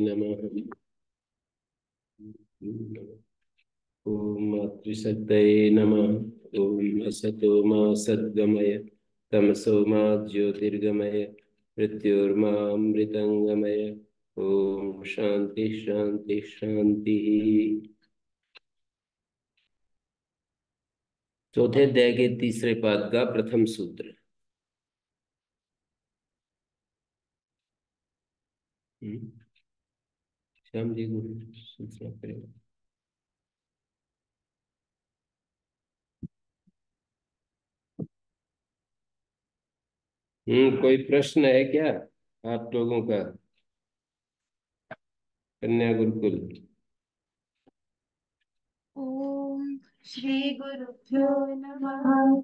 नमः। ओम मातृशक्तये नमः। ओम असतो मा सद्गमय तमसो मा ज्योतिर्गमय मृत्योर्मामृतंगमय। ओम शांति शांति शांति। चौथे अध्याय के तीसरे पाद का प्रथम सूत्र। हम्म, श्याम जी को सूचना करेगा। कोई प्रश्न है क्या आप लोगों का? कन्या गुरुकुल। ओम श्री गुरुभ्यो नमः।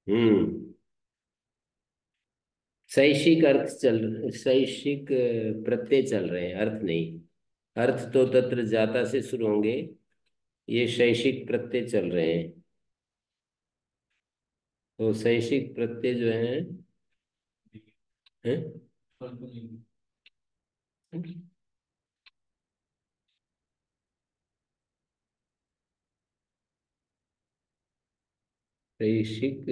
हम्म शैषिक प्रत्यय चल रहे हैं, अर्थ नहीं। अर्थ तो तत्र जाता से शुरू होंगे। ये शैषिक प्रत्यय चल रहे हैं। तो शैषिक प्रत्यय जो हैं? शैषिक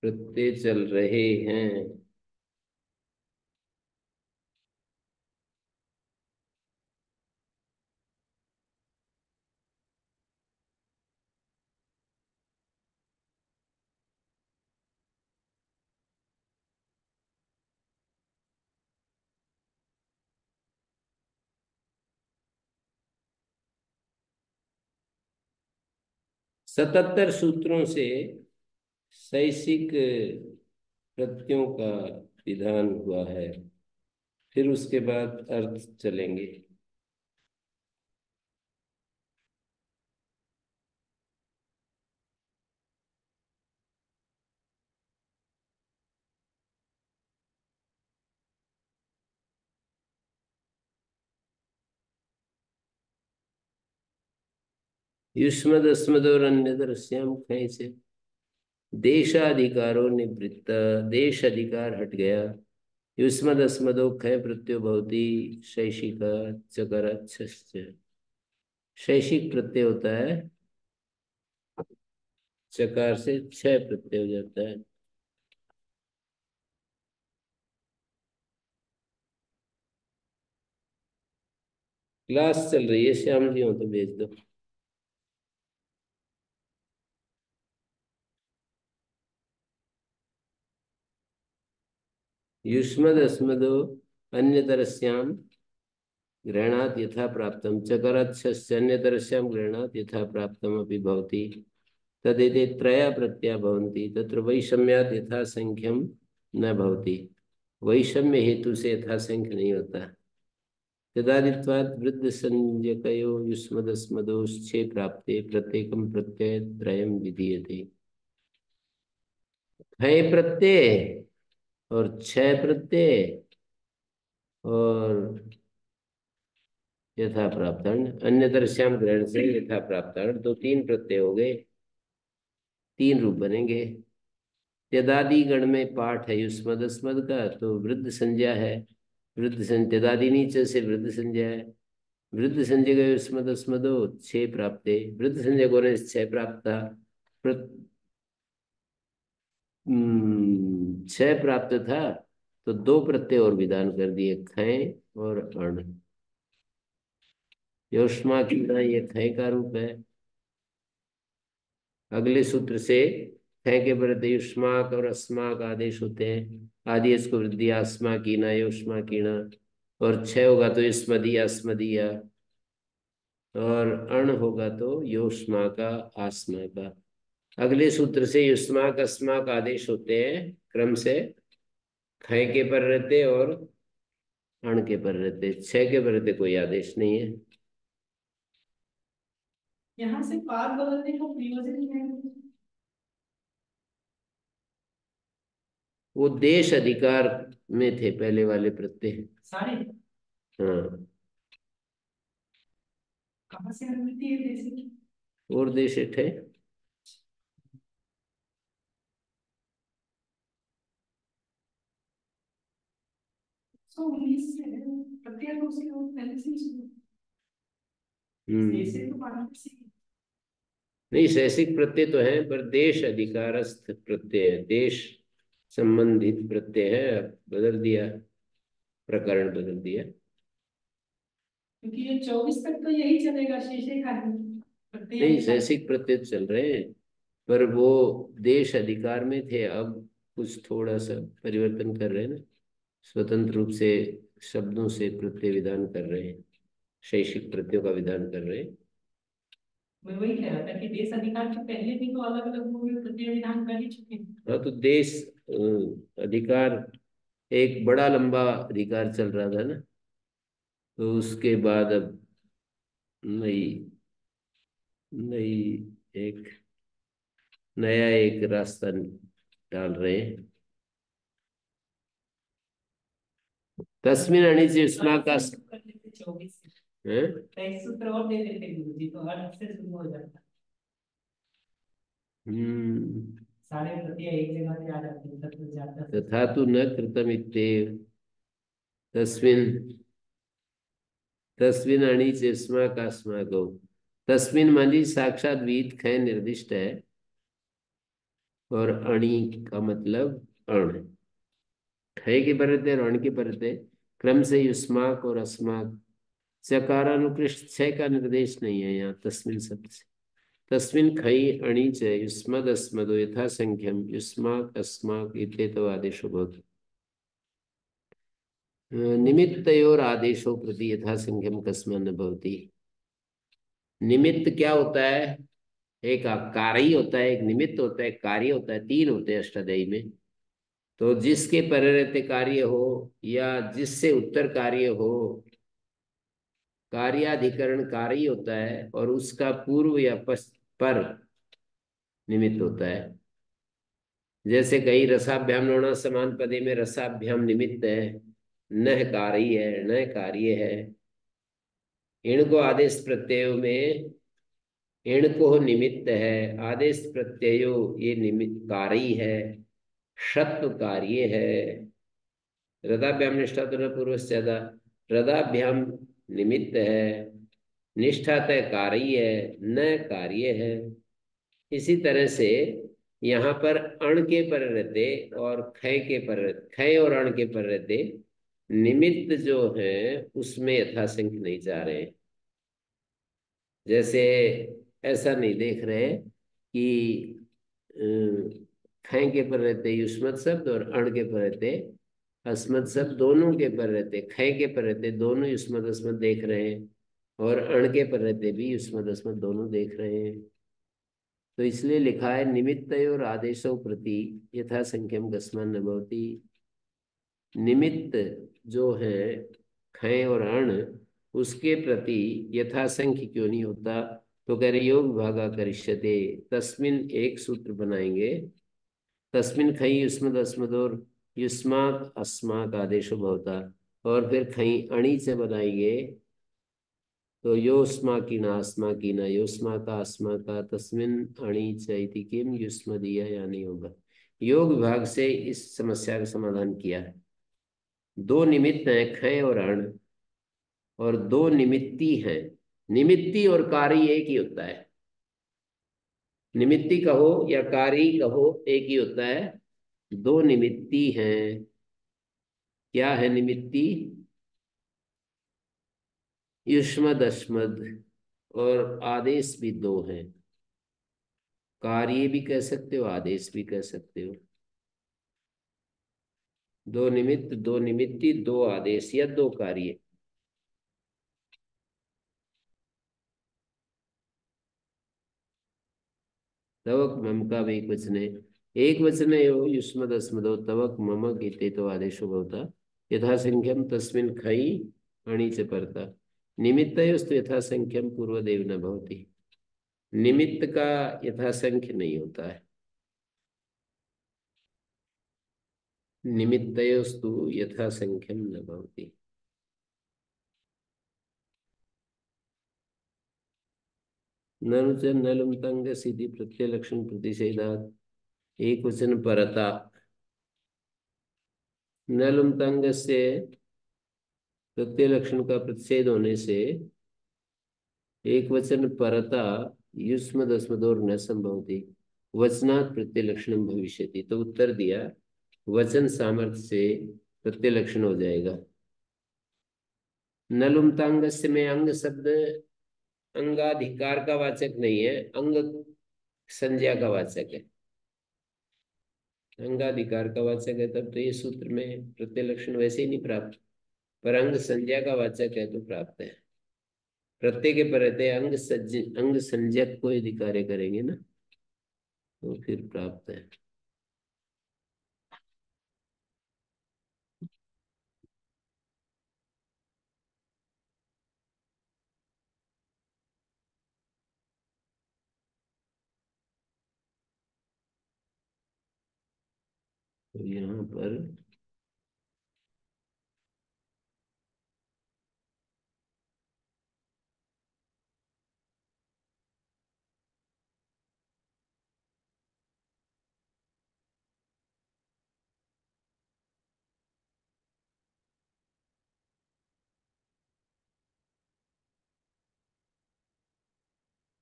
प्रत्यय चल रहे हैं। सतहत्तर सूत्रों से शैषिक प्रत्ययों का विधान हुआ है। फिर उसके बाद अर्थ चलेंगे। युष्मद अस्मद और अन्य दृश्यम कहीं से देशाधिकारो निवृत्त। देश अधिकार हट गया। युष्मद अस्मदो क्षय प्रत्यय भवति शैषिक चकर अच्छ। शैषिक प्रत्यय होता है, चकार से क्षय प्रत्यय हो जाता है। क्लास चल रही है, श्याम जी हो तो भेज दो। युष्मद अस्मदो अन्यतरस्याम ग्रहणात् यथा प्राप्तम चकरच्छन्यतरस्याम ग्रहणात् यथा प्राप्तम अपि भवति। तदेते त्रया प्रत्यया भवन्ति तत्र वैषम्यात् यथा संख्यम न भवति। वैषम्य हेतु से यथा संख्य नहीं होता। तदादित्वात् वृद्ध संज्ञकयो युष्मदस्मदोश्चे प्राप्ते प्रत्येकं प्रत्यय त्रयम् विधीयते। क्षय प्रत्यय और क्षय प्रत्यय और यथा प्राप्तांड अन्य दृश्याम ग्रहण से यथा प्राप्तांड दो तीन प्रत्यय हो गए। तीन रूप बनेंगे। त्यदादि गण में पाठ है युष्मद अस्मद का, तो वृद्ध संज्ञा है। वृद्ध संज्ञा त्यदादि नीचे से वृद्ध संज्ञा है। वृद्ध संज्ञा का युष्मद अस्मदो छह प्राप्ते। वृद्ध संज्ञा को ने छह प्राप्त था। छह प्राप्त था, तो दो प्रत्यय और विधान कर दिए, खय और अण। योष्मा की ना ये खय का रूप है। अगले सूत्र से ख के प्रत्यय युष्माक और अस्माक आदेश होते हैं। आदि इसको वृद्धि आस्मा कीना योष्मा कीना। और छह होगा तो युष्मदीय अस्मदीय। और अण होगा तो योष्मा का आस्मा का। अगले सूत्र से युष्माक अस्माक आदेश होते हैं क्रम से। ख के पर रहते और अण के पर रहते। छह के पर रहते कोई आदेश नहीं है। यहाँ से पाद बदलने का प्रयोजन क्या है? वो देश अधिकार में थे पहले वाले प्रत्यय। सारे हाँ, कहाँ से मिलती है देसी की? और देश है। सो 19 से है, प्रत्यय तो उसके वो पहले से ही शुरू। देसी हम्म। तो बाद में से ही। नहीं, सैसिक प्रत्यय तो है, पर देश अधिकारस्थ प्रत्यय है, देश संबंधित प्रत्यय है। बदल दिया, प्रकरण बदल दिया। क्योंकि ये 24 तक तो यही चलेगा, शीशे का ही प्रत्यय नहीं, अधिकार। सैसिक प्रत्यय तो चल रहे हैं, पर वो देश अधिकार में थे, अब कुछ थोड़ा सा परिवर्तन कर रहे हैं ना, स्वतंत्र रूप से शब्दों से प्रत्यय विधान कर रहे हैं, शैक्षिक प्रत्ययों का विधान कर रहे हैं। मैं वही कह रहा था कि देश अधिकार के पहले भी तो अलग अलग वो प्रत्यय विधान कर ही चुके हैं। हाँ, तो देश अधिकार एक बड़ा लंबा अधिकार चल रहा था ना, तो उसके बाद अब नई नई एक नया एक रास्ता डाल रहे हैं। तस्मिन अणिज युष्मा का 24 से है। तो एक सूत्र और दे देते गुरु जी, तो अर्थ से शुरू हो जाता। हम्म। सारे प्रत्यय एक जगह पे आ जाते हैं, तत्व जाता से। तथा तो न कृतम इत्येव तस्मिन तस्मिन अणिज युष्मा का अस्माको। तस्मिन मानी साक्षात वीत खय निर्दिष्ट है, और अणि का मतलब अण, खय के परते और अण के परते क्रम से युष्माक और अस्माक। चकारानुकृष्ट छय का निर्देश नहीं है यहाँ तस्मिन शब्द से। तस्मिन् खयि अणि च युष्मद् अस्मदो यथा संख्यम युष्माक अस्माक इत्येतव आदेशो भवति। निमित्तयोर आदेशो प्रति यथा संख्यम कस्मान् न भवति। निमित्त क्या होता है? एक कारी होता है, एक निमित्त होता है, कार्य होता है, तीन होते हैं अष्टाध्यायी में। तो जिसके परे रहते कार्य हो या जिससे उत्तर कार्य हो, कार्याधिकरण कार्य होता है, और उसका पूर्व या पर निमित्त होता है। जैसे कहीं रसाभ्याम नोना समान पदे में रसाभ्याम निमित्त है, नह कार्य है, न कार्य है। इण को आदेश प्रत्ययों में इण को निमित्त है, आदेश प्रत्ययो ये निमित्त कार्य है, षत्व कार्य है। रदाभ्याम निष्ठा तो न पूर्वस्यादा, रदाभ्याम निमित्त है, निष्ठा तय कार्य है, न कार्य है। इसी तरह से यहाँ पर अण के पर रहते और खय के पर, खय और अण के पर रहते निमित्त जो है उसमें यथासंख्य नहीं जा रहे हैं। जैसे ऐसा नहीं देख रहे कि खय के पर रहते युष्मत शब्द और अण के पर रहते अस्मत् शब्द, दोनों के पर रहते, खय के पर रहते दोनों युष्मत अस्मत् देख रहे हैं, और अण के पर रहते भी युष्मत अस्मत् दोनों देख रहे हैं। तो इसलिए लिखा है निमित्तयोर आदेशों प्रति यथा संख्यम कस्मान न भवति। निमित्त जो है खय और अण, उसके प्रति यथासंख्य क्यों नहीं होता? तो कह रहे योग भागा करिष्यते, तस्मिन एक सूत्र बनाएंगे, तस्मिन खई युष्मद अस्मदोर युष्मात अस्माक आदेशो भवता, और फिर खई अणी से बनाएंगे, तो योस्मा कीना अस्मा कीना योस्मा का अस्मा का तस्मिन अणि चैति किम युष्मदीय, या नहीं होगा। योग विभाग से इस समस्या का समाधान किया है। दो निमित्त हैं खय और अण, और दो निमित्ती हैं। निमित्ती और कारी एक ही होता है, निमित्ती कहो या कारी कहो एक ही होता है। दो निमित्ती हैं। क्या है निमित्ती? युष्मद अस्मद, और आदेश भी दो हैं। कार्य भी कह सकते हो, आदेश भी कह सकते हो। दो निमित्त, दो निमित्ती, दो आदेश या दो कार्य। तवक मम का भी एक वचन है, एक वचन है यो युष्मद अस्मदो तवक मम गीते तो आदेशो भवता यथासंख्यम तस्मिन् खई अणि च परता। निमित्तयोस्तु यथासंख्यम पूर्वदेव न भवति। निमित्त का यथासंख्य नहीं होता है। निमित्तयोस्तु यथासंख्यम न भवति। ननु च नलुमतंग सिद्धि प्रत्यय लक्षण प्रतिषेधात् एक वचन परता। नलुमतंग से प्रत्यय लक्षण का प्रतिषेध होने से एक वचन परता युष्मदस्मदोर न संभवती वचनात् प्रत्यय लक्षण भविष्यति। तो उत्तर दिया वचन सामर्थ्य से प्रत्यय लक्षण हो जाएगा। नलुमतांगस्य में अंग शब्द अंगाधिकार का वाचक नहीं है, अंग संज्ञा का वाचक है। अंगाधिकार का वाचक है तब तो ये सूत्र में प्रत्यय लक्षण वैसे ही नहीं प्राप्त, पर अंग संज्ञा का वाचक है तो प्राप्त है। प्रत्यय के परते अंग संज्ञक को यदि कार्य करेंगे ना तो फिर प्राप्त है। तो यहाँ पर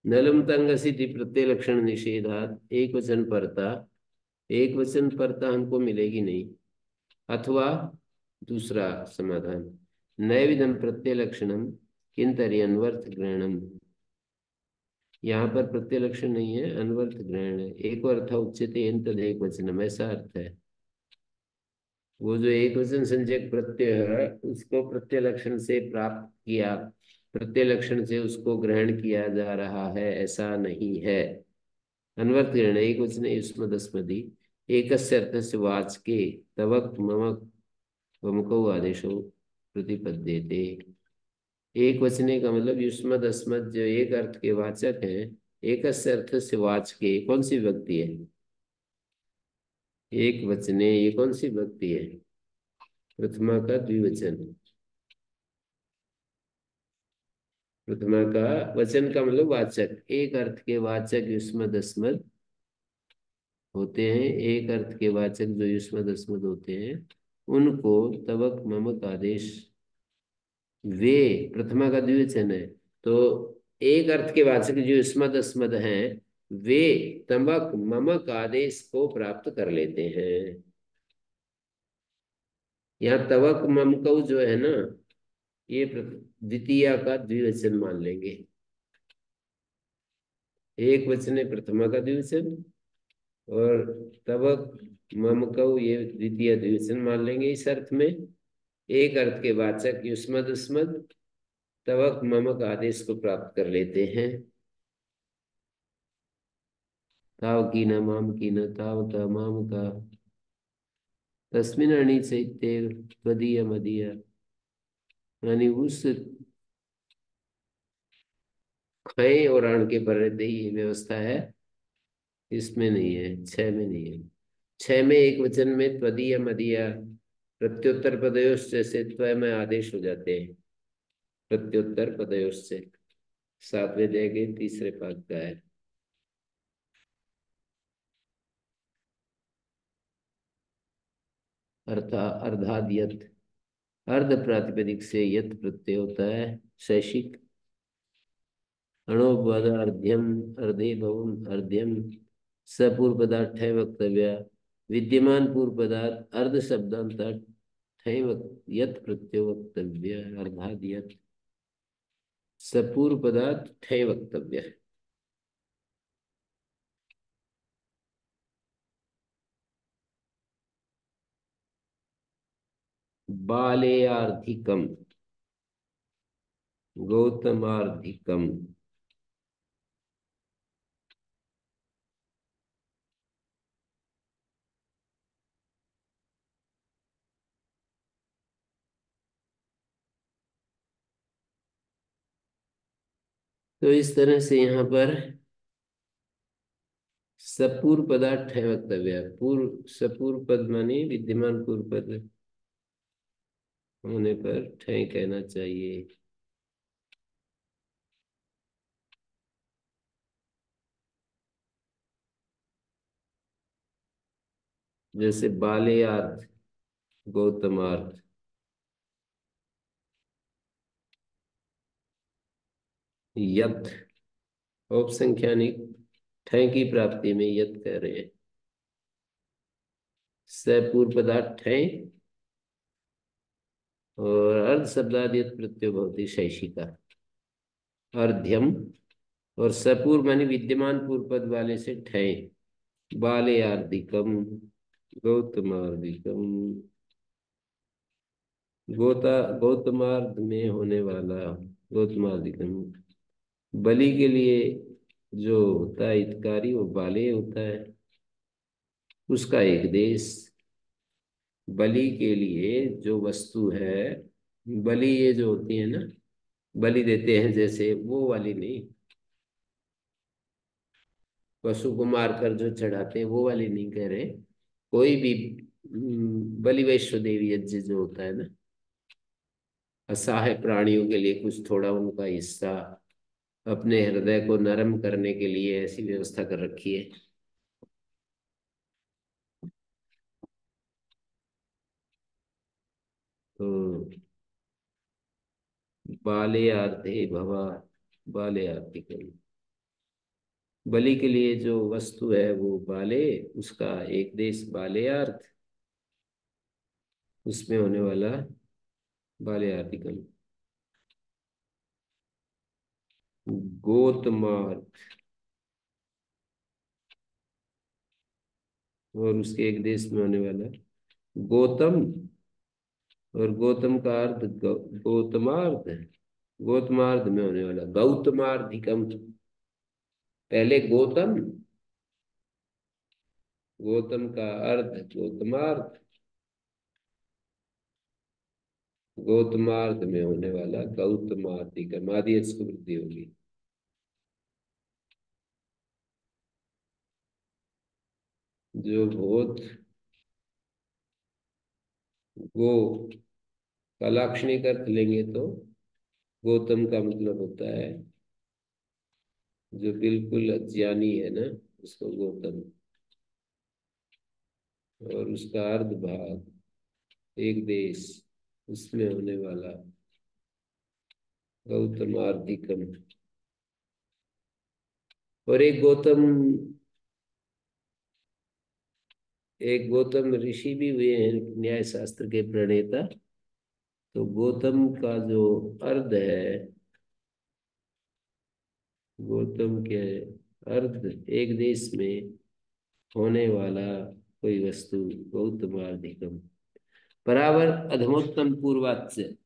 नलम तंग सिद्धि प्रत्यय लक्षण निषेधात एक वचन परता। एक वचन परता हमको मिलेगी नहीं। अथवा दूसरा समाधान नैविधम प्रत्यय लक्षणम किंतरि अनवर्थ ग्रहणम। यहाँ पर प्रत्यय लक्षण नहीं है, अनवर्थ ग्रहण है। एक अर्थ उच्यते तद एक वचनम, ऐसा अर्थ है। वो जो एक वचन संज्ञक प्रत्यय है उसको प्रत्यय लक्षण से प्राप्त किया, प्रत्यय लक्षण से उसको ग्रहण किया जा रहा है, ऐसा नहीं है। अनवर्थ ग्रहण एक वचन युष्मदस्मदि एकस्य अर्थस्य वाचके तवक ममक वमको आदेशो प्रतिपद्यते। एक वचने का मतलब युष्मद अस्मद जो एक अर्थ के वाचक हैं, एकस्य अर्थस्य वाचके कौन सी विभक्ति है? एक वचने, ये कौन सी विभक्ति है? प्रथमा का द्विवचन। प्रथमा का वचन का मतलब वाचक, एक अर्थ के वाचक युष्मद अस्मद होते हैं। एक अर्थ के वाचक जो युष्मद अस्मद होते हैं उनको तवक ममक आदेश, वे प्रथमा का द्विवचन है तो एक अर्थ के वाचक जो युष्मद अस्मद हैं वे तमक ममक आदेश को प्राप्त कर लेते हैं। यहाँ तवक ममकौ जो है ना ये द्वितीया का द्विवचन मान लेंगे। एक वचन है प्रथमा का द्विवचन और तवक ममकौ ये द्वितीय द्विवचन मान लेंगे। इस अर्थ में एक अर्थ के वाचक युष्मद अस्मद तवक ममक आदेश को प्राप्त कर लेते हैं। ताव की न माम की न ताव का माम का तस्मिन अणि चैत्य त्वदीय मदीय, यानी उस खय और अण के परते ही ये व्यवस्था है, इसमें नहीं है, छह में नहीं है। छह में एक वचन में त्वदीय मदीय प्रत्युत्तर पदयोश से त्वय में आदेश हो जाते हैं। प्रत्युत्तर पदयोश से सातवें अध्याय के तीसरे पाद का है। अर्था अर्धाद यत, अर्ध प्रातिपदिक से यत प्रत्यय होता है शैषिक। अणोपद अर्ध्यम अर्धे भवम अर्ध्यम सपूर्व पदार्थ है वक्तव्य विद्यमान पूर्व पदार्थ अर्ध शब्दांत यत प्रत्यय वक्तव्य अर्धाद यत सपूर्व पदार्थ ठय वक्तव्य। बालेयार्धिकम गौतमार्धिकम। तो इस तरह से यहाँ पर सपूर्व पदार्थ ठय वक्तव्य, पूर्व सपूर्व पद माने विद्यमान पूर्व पद होने पर ठय कहना चाहिए। जैसे बालेयार्थ, गौतमार्थ। यथ, औपसंख्यानिक ठय की प्राप्ति में यथ कह रहे हैं। सपूर्व पदार्थ ठय और अर्ध शब्दादियत प्रत्यय भवति शैषिका अर्ध्यम, और सपूर्व मानी विद्यमान पूर्व पद वाले से ठय। बालेयार्धिकम, गौतमार्धिकम, गौतमार्ध में होने वाला, गौतमार्धिकम। बलि के लिए जो होता है हितकारी, वो बाले होता है, उसका एक देश। बलि के लिए जो वस्तु है, बलि ये जो होती है ना, बलि देते हैं जैसे, वो वाली नहीं। पशु को मारकर जो चढ़ाते हैं वो वाली नहीं कह रहे। कोई भी बलि वैश्व देवी यज्ञ जो होता है ना, असहाय प्राणियों के लिए कुछ थोड़ा उनका हिस्सा, अपने हृदय को नरम करने के लिए ऐसी व्यवस्था कर रखी है। तो बाले आर्थे भवा, बाले आरती करी। बलि के लिए जो वस्तु है वो बाले, उसका एक देश बाले अर्थ, उसमें होने वाला बाले आर्टिकल। गोतमार्ग, और उसके एक देश में होने वाला गौतम, और गौतम का अर्थ गौतमार्ध है। गौतमार्ध में होने वाला गौतमार्धिकम। पहले गौतम, गौतम का अर्थ गौतमार्ध, गौतमार्ध में होने वाला गौतमार्धिकम। आदि इसको वृद्धि होगी। जो बहुत गो का लाक्षणिक अर्थ लेंगे तो गौतम का मतलब होता है जो बिल्कुल अज्ञानी है ना, उसको गौतम। और उसका अर्ध भाग, एक देश, उसमें होने वाला गौतमार्धिकम। और एक गौतम ऋषि भी हुए हैं न्याय शास्त्र के प्रणेता। तो गौतम का जो अर्ध है, गौतम के अर्ध एक देश में होने वाला कोई वस्तु गौतमार्धिकम। परावर अधमोत्तम पूर्वाच्य,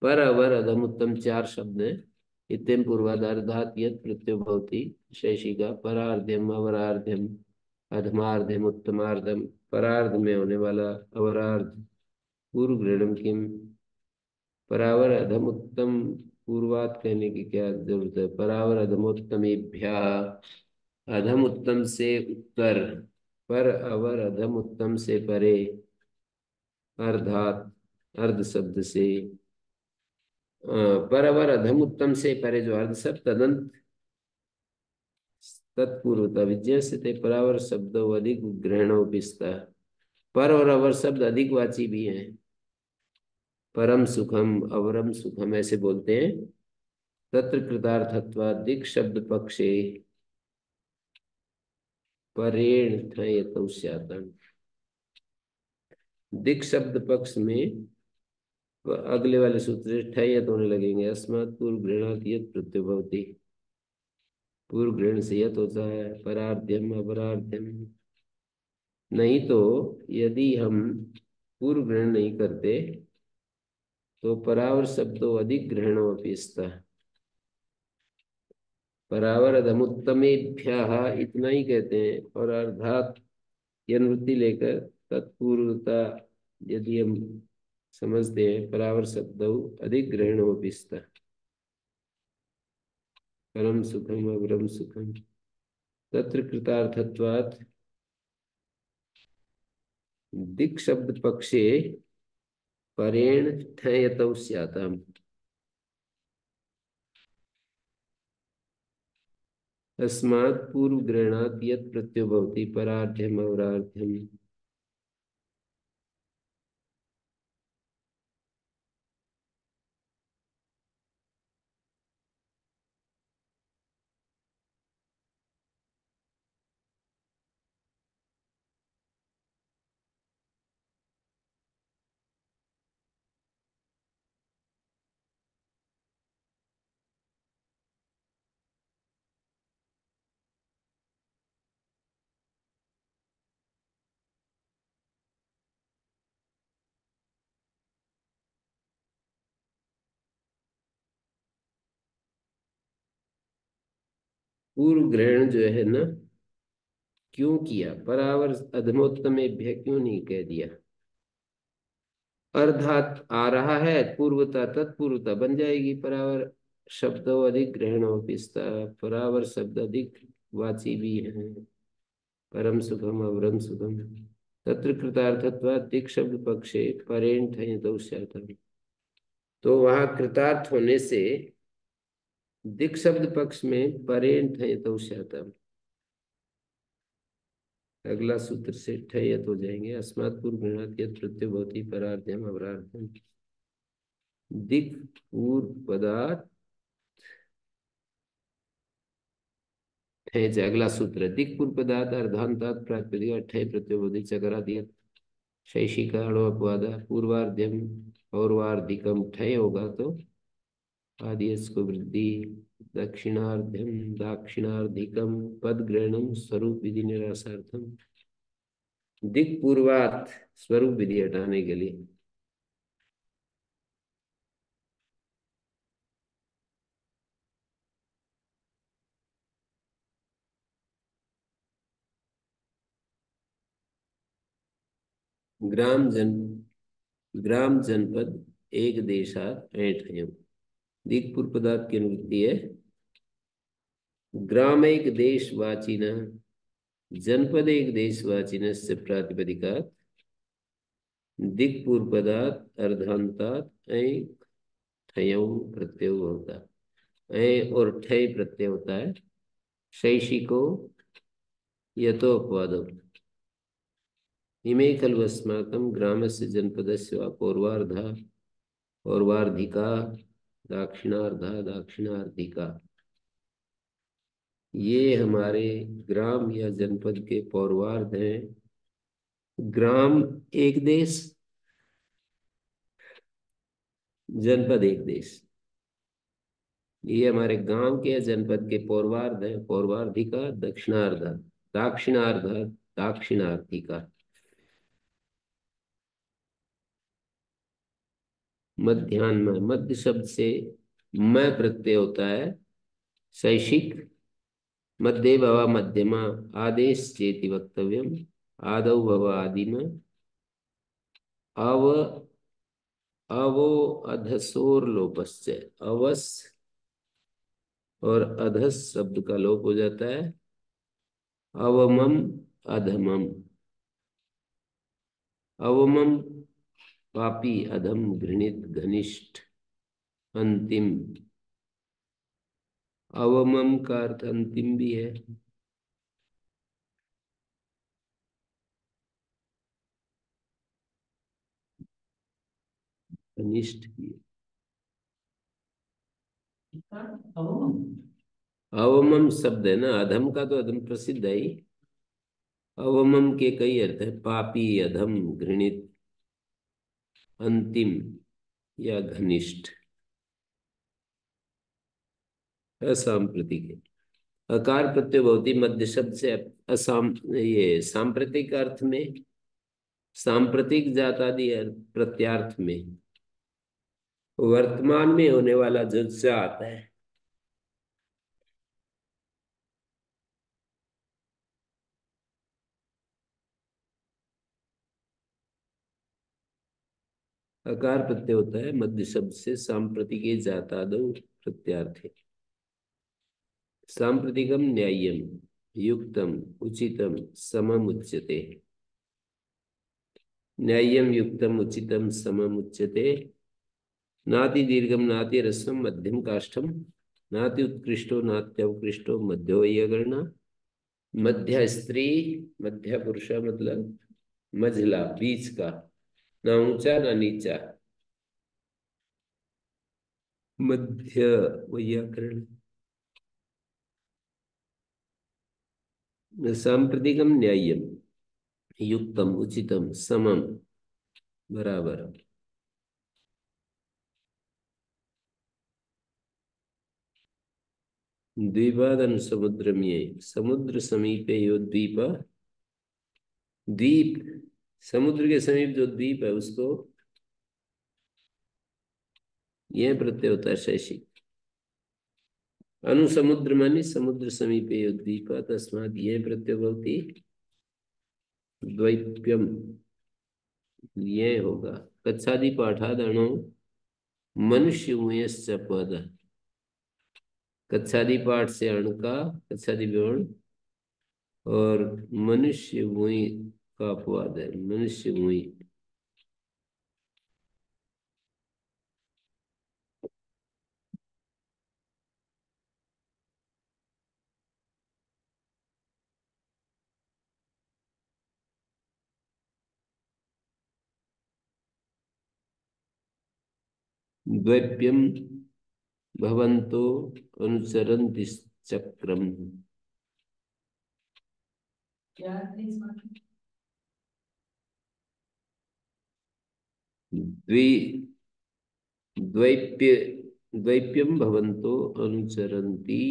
पर अवर अधमुत्तम चार शब्द हैं। इत्यम पूर्वाधार्धात यत् प्रत्यय भवति शैषिका परार्ध्यम अवरार्ध्यम अधमार्ध्यम उत्तमार्धम। परार्ध में होने वाला अवरार्ध पूर्व गृणम किम। परावर अधमुत्तम पूर्वात कहने की क्या जरूरत है। परावर अधमोत्तमेभ्यः, अधम उत्तम से उत्तर, पर अवर अधम उत्तम से परे, अर्धात अर्ध शब्द से, पर अवर अधम उत्तम से परे जो अर्ध शब्द तदंत तत्पूर्वता विजय से थे। परावर शब्द अधिक ग्रहणों पिसता। पर और अवर शब्द अधिक वाची भी हैं। परम सुखम अवरम सुखम ऐसे बोलते हैं। तत्र कृतार्थत्वा दिक् शब्द पक्षे परेण ठयतौ स्यात्। दिक् शब्द पक्ष में अगले वाले सूत्र से ठयत होने लगेंगे। अस्मात् पूर्व गृहणात् यत् प्रत्यय भवति। पूर्व ग्रहण से यत होता है। परार्ध्यम अपरार्ध्यम। नहीं तो यदि हम पूर्व ग्रहण नहीं करते तो परावर शब्दों अधिक ग्रहणों अपेक्षता। परावर अधमुत्तमेभ्यः इतना ही कहते हैं, और अर्थात की अनुवृत्ति लेकर तत्पूर्वता यदि हम समझते हैं, परावर शब्दों अधिक ग्रहणों अपेक्षता। परम सुखम अवरम सुखम तत्र कृतार्थत्वात् दिक् शब्द पक्षे परेण ठयतौ स्याताम्। अस्मात् पूर्वग्रहणात् यत् प्रत्ययो भवति परार्ध्यम अवरार्ध्यम। पूर्व ग्रहण जो है ना, क्यों किया? परावर अधमोत्तमेभ्य क्यों नहीं कह दिया? अर्धात आ रहा है, पूर्वता तत्पूर्वता बन जाएगी परावर। शब्द अधिक ग्रहण पिस्ता, परावर शब्द अधिक वाची भी है। परम सुखम अवरम सुखम तत्र कृतार्थत्वात् दिक् शब्द पक्षे परेण ठञ्। तो वहां कृतार्थ होने से दिक् शब्द पक्ष में परेण ठञ्। अगला सूत्र से ठयत हो जाएंगे। अस्मात् पूर्व गृणात् यत् प्रत्ययो भवति परार्ध्यम अवरार्ध्यम। दिक् पूर्व पदार्थ ठय से अगला सूत्र है। दिक् पूर्व पदार्थ अर्धांतात प्रातिपदिक ठय प्रत्ययो भवति चकरात् यत् शैषिका अणुअपवाद पूर्वार्ध्यम और वार्धिकम ठय होगा तो आदिश को वृद्धि। दक्षिणार्ध्यम दाक्षिणार्धिकम पद ग्रहणम स्वरूप विधि निरासार्थम। दिक् पूर्वार्थ स्वरूप विधि हटाने के लिए। ग्राम जन ग्राम जनपद एक देशात ऐठयम। दिक् पूर्व पदार्थ की अनुवृत्ति है। ग्राम एक देशवाचिन, जनपद एक देशवाचिन से प्रातिपदिका दिक् पूर्व पदार्थ अर्धांतात ऐ ठयौ प्रत्यय होता है। ऐ और ठय प्रत्यय होता है। शैषिको यतो अपवादो। इमे खलु अस्माकं ग्रामस्य जनपदस्य वा पौर्वार्धा पौर्वार्धिका दाक्षिणार्धा दाक्षिणार्धिका। ये हमारे ग्राम या जनपद के पौर्वार्ध हैं। ग्राम एक देश, जनपद एक देश। ये हमारे गांव के या जनपद के पौर्वार्ध हैं। पौर्वार्धिका दक्षिणार्धा दाक्षिणार्धा दाक्षिणार्धिका। मध्यान्ह में मध्य शब्द से म प्रत्यय होता है। शैषिक मध्य भव मध्यमा आदेश चेति वक्तव्यम। आदौ भव आदिम अव अवो अधसोर लोपस्य। अवस और अधस शब्द का लोप हो जाता है। अवमम अधमम। अवमम पापी, अधम घृणित घनिष्ठ अंतिम। अवमम का अर्थ अंतिम भी है। घनिष्ठ भी है। अवमम शब्द है ना, अधम का तो अधम प्रसिद्ध है ही। अवमम के कई अर्थ है। पापी, अधम, घृणित, अंतिम या घनिष्ठ। असांप्रतिक है। अकार प्रत्यय भवति मध्य शब्द से असाम ये सांप्रतिक अर्थ में, सांप्रतिक जातादि प्रत्यार्थ में वर्तमान में होने वाला जो से आता है। अकार प्रत्यय होता है मध्य शब्द से सांप्रतिके जातादो प्रत्यार्थे। सांप्रतिकम न्याय्यम युक्तम उचितम समम उच्यते। न्याय्यम युक्तम उचितम समम उच्यते। नाति दीर्घम नाति रस्वम मध्यम काष्ठम नाति उत्कृष्टो नात्योत्कृष्टो मध्यो ये गणना। मध्य स्त्री, मध्य पुरुष मतलब मझला, बीच का, ना ऊंचा ना नीचा, मध्य वैयाकरण। सांप्रतिकम न्याय्यम, युक्तम उचितम समम, बराबर। द्वीपादनुसमुद्रम, ये समुद्र समीपे यो द्वीप। द्वीप, समुद्र के समीप जो द्वीप है उसको यह प्रत्यय होता है शैषिक। अनुसमुद्र मानी समुद्र समीपे यो द्वीप, तस्मात् यह प्रत्यय भवति द्वैप्यम, ये होगा। कच्छादि पाठाद अणो मनुष्य मुयश्च पद। कच्छादि पाठ से अण का कच्छादि विवरण और मनुष्य मुई का अपवाद है, मनुष्य मुई। द्वैप्यम भवन्तो अनुचरन्ति चक्रम। क्या है इसमें? द्वि द्वैप्य द्वैप्यम भवन्तो अनुचरन्ति,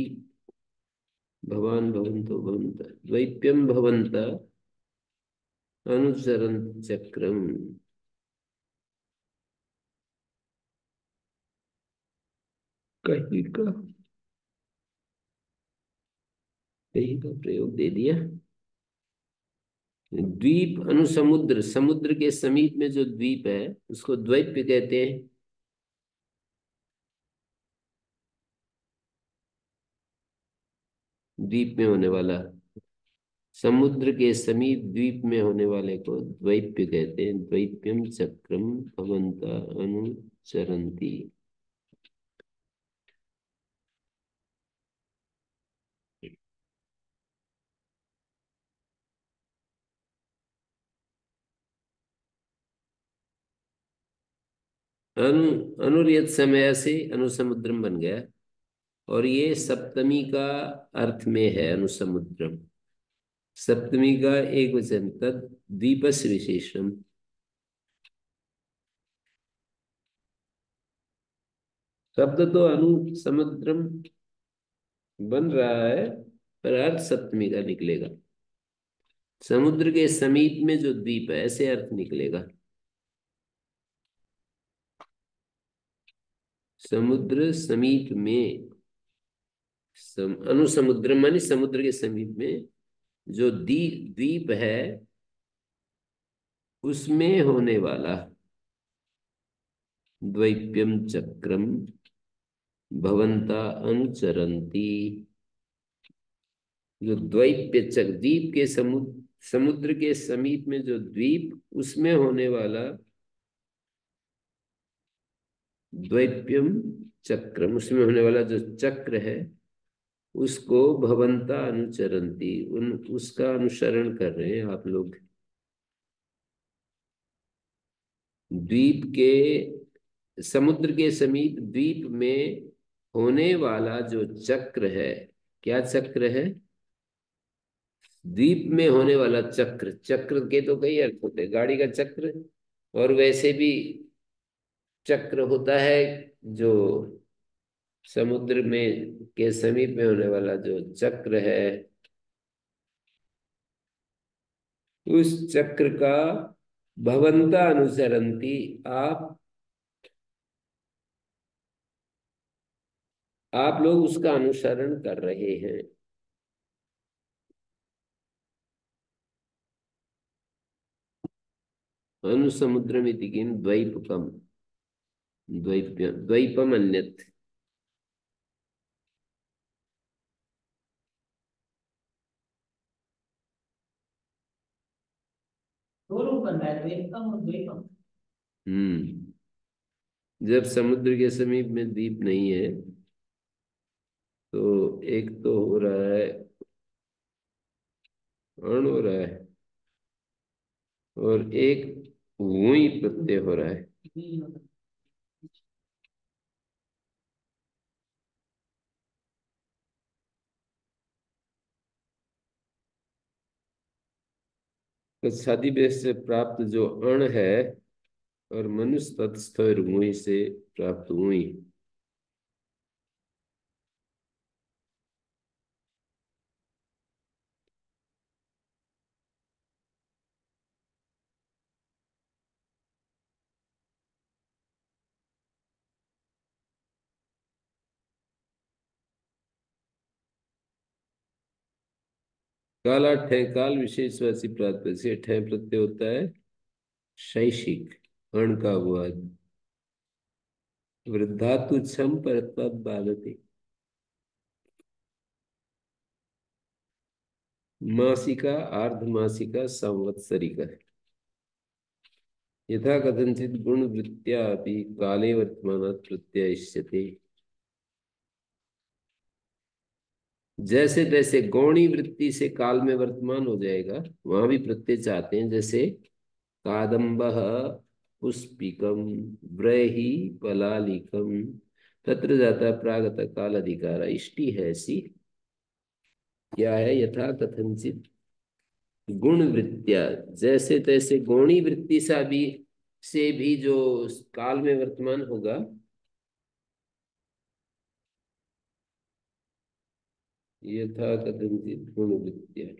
भवान भवन्तो भवन्त, द्वैप्यम भवन्त अनुचरन्ति चक्रम। कहीं का कहीं का प्रयोग दे दिया। द्वीप अनुसमुद्र, समुद्र के समीप में जो द्वीप है उसको द्वैप्य कहते हैं। द्वीप में होने वाला, समुद्र के समीप द्वीप में होने वाले को द्वैप्य कहते हैं। द्वैप्यम चक्रम भवन्ता अनुचरन्ति। अनु अनुर्यत समय से अनुसमुद्रम बन गया, और ये सप्तमी का अर्थ में है अनुसमुद्रम। सप्तमी का एक वचन, तद द्वीपस्य विशेषण। शब्द तो अनुसमुद्रम बन रहा है, पर अर्थ सप्तमी का निकलेगा। समुद्र के समीप में जो द्वीप है ऐसे अर्थ निकलेगा। समुद्र समीप में, अनुसमुद्र मानी समुद्र के समीप में जो द्वीप है उसमें होने वाला। द्वैप्यम चक्रम भवन्ता अनुचरन्ति। जो द्वैप्य चक्र, द्वीप के समुद्र के समीप में जो द्वीप, उसमें होने वाला द्वैप्यम चक्रम, उसमें होने वाला जो चक्र है उसको भवन्ता अनुचरन्ति, उसका अनुसरण कर रहे हैं आप लोग। द्वीप के, समुद्र के समीप द्वीप में होने वाला जो चक्र है, क्या चक्र है? द्वीप में होने वाला चक्र। चक्र के तो कई अर्थ होते हैं, गाड़ी का चक्र, और वैसे भी चक्र होता है जो समुद्र में के समीप में होने वाला जो चक्र है, उस चक्र का भवन्ता अनुसरन्ति, आप लोग उसका अनुसरण कर रहे हैं। अनुसमुद्रमिति किम द्वैपकम, द्वैपम अन्यत्। दो रूप बन रहा है, द्वैतम और द्वैपम। जब समुद्र के समीप में द्वीप नहीं है तो एक तो हो रहा है अण हो रहा है, और एक वुई प्रत्यय हो रहा है। तो शादी बेस से प्राप्त जो अण है, और मनुष्य तत्स्थ और वुई से प्राप्त वुई। काला ठय काल विशेषवाची प्राप्त से ठय प्रत्यय होता है शैषिक, अण का हुआ। वृद्धातु छम पर तब बालते। मासिका आर्धमासिका संवत्सरिका। यथा कथंचित गुणवृत्त्या अपि काले वर्तमानात् प्रत्ययिष्यते। जैसे तैसे गौणी वृत्ति से काल में वर्तमान हो जाएगा, वहां भी प्रत्यय चाहते हैं। जैसे कादम्बः पुष्पिकम व्रहि पलालिकम, तत्र जाता प्रागत काल अधिकार। इष्टि है ऐसी। क्या है? यथा कथंचित गुण वृत्तिया, जैसे तैसे गौणी वृत्ति सा भी से भी जो काल में वर्तमान होगा, यथा कथंचित गुण वृत्तिया।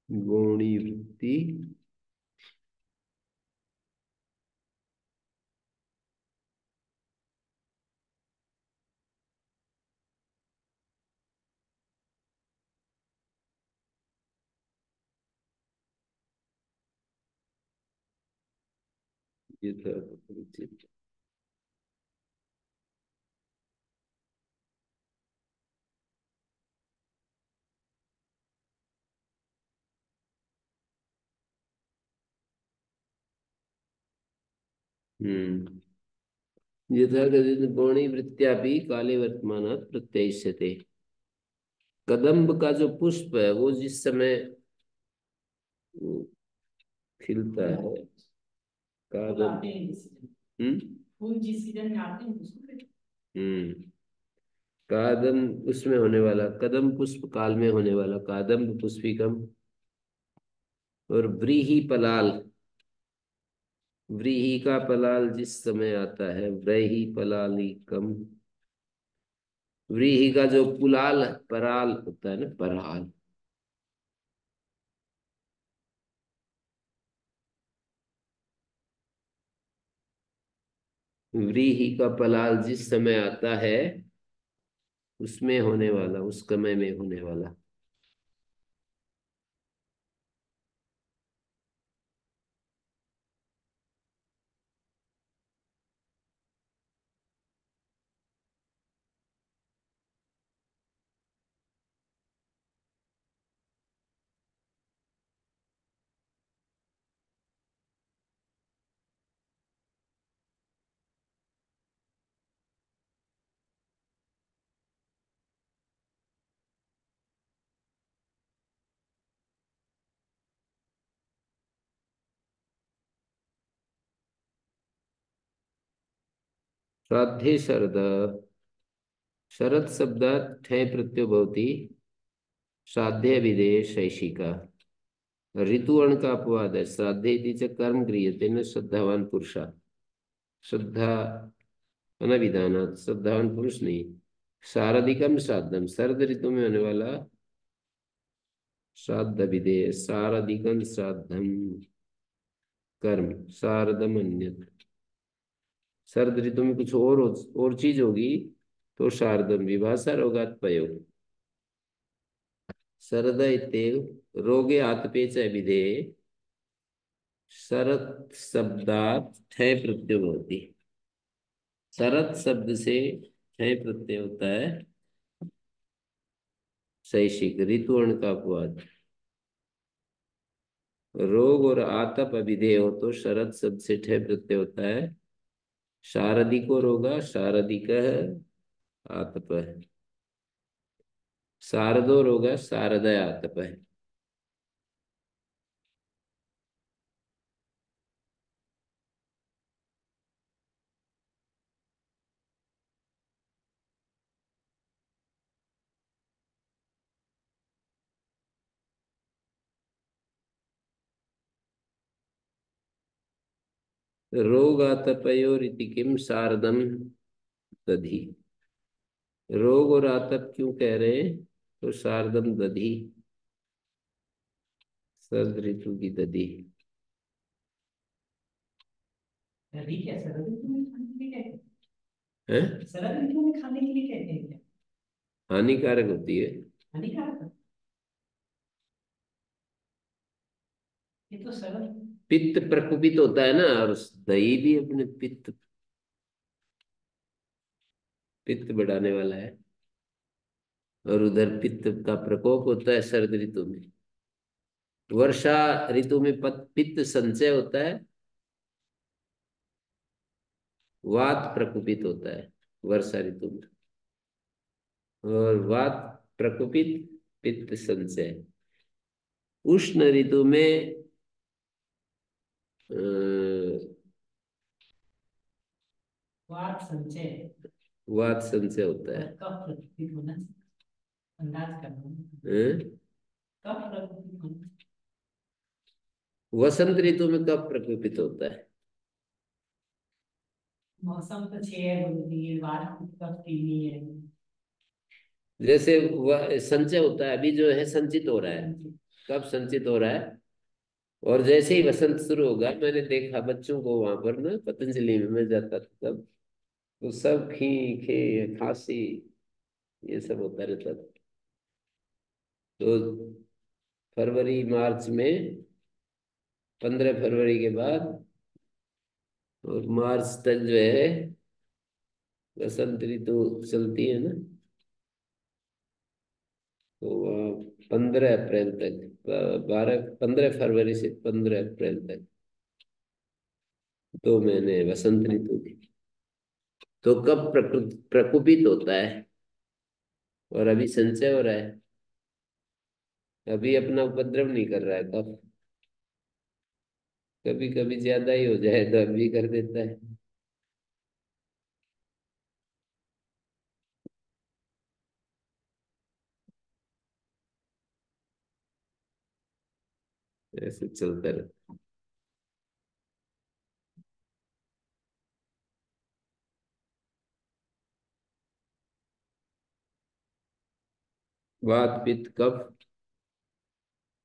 गौणी वृत्ति यथा कथंचित। हम्म। यथा कथित गौणी वृत्त्या भी काले वर्तमानात् प्रत्ययिष्यते। कदम्ब का जो पुष्प है, वो जिस समय खिलता है, कादम्ब। हम्म। फूल जिस सीजन में आते हैं उसको। हम्म। कादम उसमें होने वाला, कदम पुष्प काल में होने वाला कादम्ब पुष्पिकम। और व्रीहि पलाल, व्रीहि का पलाल जिस समय आता है, व्रीहि पलालिकम। व्रीहि का जो पुलाल पराल होता है ना, पराल। व्रीहि का पलाल जिस समय आता है, उसमें होने वाला, उस समय में होने वाला। श्राद्धे शरद, शरद शब्दात् ठय प्रत्ययो भवति। श्राद्धे विधेय शैषिका। ऋतु अण का अपवाद है। श्राद्धे इति च कर्म क्रियते न श्रद्धावान पुरुषा। श्रद्धा अनभिधानात्, श्रद्धावान पुरुष नहीं। शारदिकम श्राद्धम, शरद ऋतु में होने वाला श्राद्ध विधेय। शारदिकम श्राद्धम कर्म, शारदम अन्यत्। शरद ऋतु में कुछ और चीज होगी तो शारदम विभाषा रोगात् पयो। शरद इत्येव रोगे आतपे च विधेये शरत् शब्दात् ठय प्रत्ययो भवति। शरद शब्द से ठय प्रत्यय होता है शैशिक ऋतु का अपवाद। रोग और आतप अभिधेय हो तो शरद शब्द से ठय प्रत्यय होता है शारदिको रोगा शारदिक आतप है। शारदो रोगा शारदय आतप है। रोग आतपयोरिति किम शारदम दधि। रोग और आतप क्यों कह रहे हैं तो शारदम दधि शरद ऋतु की दधि। दही क्या शरद ऋतु में खाने के लिए कहते है हैं? शरद ऋतु में खाने के लिए कहते हैं क्या? हानिकारक होती है। हानिकारक है? ये तो शरद। पित्त प्रकुपित होता है ना और दही भी अपने पित्त पित्त बढ़ाने वाला है। और उधर पित्त का प्रकोप होता है शरद ऋतु में। वर्षा ऋतु में पित्त संचय होता है वात प्रकुपित होता है वर्षा ऋतु में। और वात प्रकुपित पित्त संचय। उष्ण ऋतु में वात संचय। वात संचय होता है। कफ प्रकृति होना अंदाज करना। हैं? कफ प्रकृति होना। वसंत ऋतु में कब प्रकोपित होता है। मौसम तो 6 है, बात कफ की नहीं है। जैसे वह संचय होता है अभी जो है संचित हो रहा है। कब संचित हो रहा है। और जैसे ही वसंत शुरू होगा मैंने देखा बच्चों को वहां पर ना पतंजलि में मैं जाता था तब तो सब खी खांसी ये सब होता रहता था। तो फरवरी मार्च में 15 फरवरी के बाद और मार्च तक जो है बसंत ऋतु चलती है ना। तो 15 अप्रैल तक 15 फरवरी से 15 अप्रैल तक 2 महीने वसंत ऋतु की। तो कब प्रकृति प्रकुपित होता है और अभी संचय हो रहा है। अभी अपना उपद्रव नहीं कर रहा है कब। कभी कभी ज्यादा ही हो जाए तो अभी कर देता है। ऐसे चलता रहता। वात पित्त कफ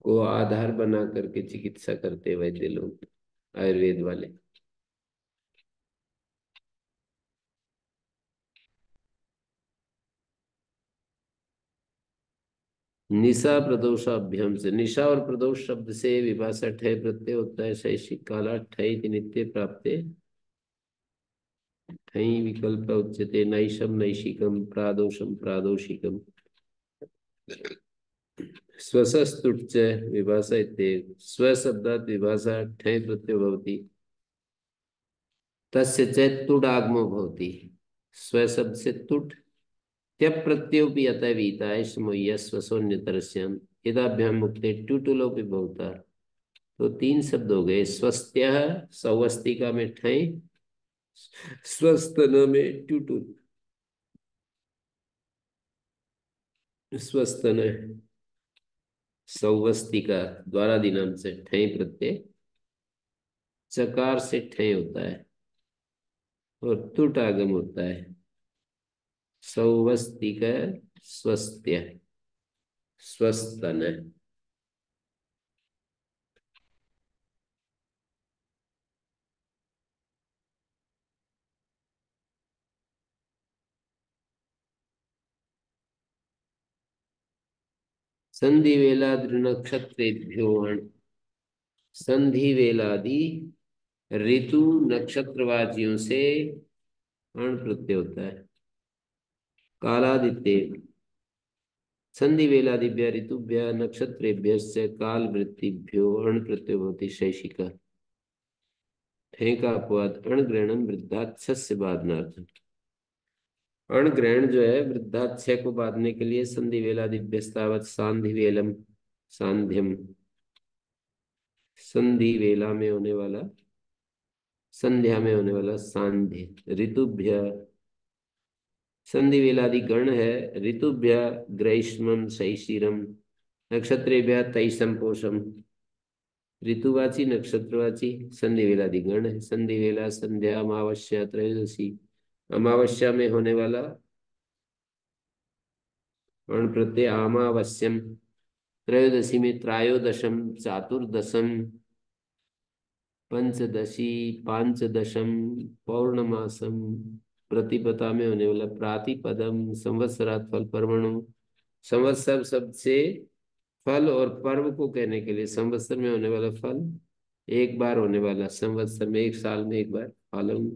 को आधार बना करके चिकित्सा करते वैद्य लोग आयुर्वेद वाले। निशा प्रदोषाभ्याम से निशा और प्रदोष शब्द से विभाषा ठय प्रत्यय होता है शैषिक काला ठय इति नित्य प्राप्ते ठई विकल्प उच्यते नैशम नैशिकम प्रादोषम प्रादोषिकम स्वसस्तुट् च विभाषा इत्येव स्वशब्दात् विभाषा ठय प्रत्ययो भवति तस्य च तुडागमो भवति। स्वशब्द से तुट त्यप प्रत्ययोपि अतः वीताय समूह्य स्वशोन्यतरस्याम यदाभ्याम मुक्ते ट्युटुलोपि भवता। तो 3 शब्द हो गए स्वस्त्य सौवस्तिका में ठय स्वस्तन में ट्युटुल स्वस्तन सौवस्तिका द्वारा दिनाम से ठय प्रत्यय चकार से ठय होता है और तुट आगम होता है सौवस्तिक स्वस्त्य स्वस्तन। संधि वेलादि नक्षत्रेभ्यो संधि वेलादि ऋतु नक्षत्रवाचियों से अण प्रत्यय होता है। कालादित्य संधि वेलादिभ्य ऋतुभ्य नक्षत्रेभ्य काल वृत्तिभ्यो अण प्रत्यय होती शैशिक। ठे का अपवाद अण ग्रहणम वृद्धाक्षस्य बाधनार्थ। अण ग्रहण जो है वृद्धाक्षय को बांधने के लिए संधि वेलादिभ्यस्तावत सांधि वेलम सांध्यम, संधि वेला में होने वाला, संध्या में होने वाला सांध्य। ऋतुभ्य संधि वेलादि गण है। ऋतुभ्य ग्रीष्मम शैशिरम, नक्षत्रेभ्य तैसम पोषम। ऋतुवाची नक्षत्रवाची संधि वेलादि गण है। संधि वेला संध्या अमावस्या त्रयोदशी, अमावस्या में होने वाला अण प्रत्यय अमावस्यम। त्रयोदशी में त्रायोदशम चातुर्दशम पंचदशी पांचदशम पौर्णमासम। प्रतिपदा में होने वाला प्रातिपदम संवत्सरात् फल पर्वणु। संवत्सर शब्द से फल और पर्व को कहने के लिए संवत्सर में होने वाला फल, एक बार होने वाला, संवत्सर में एक साल में एक बार फलम।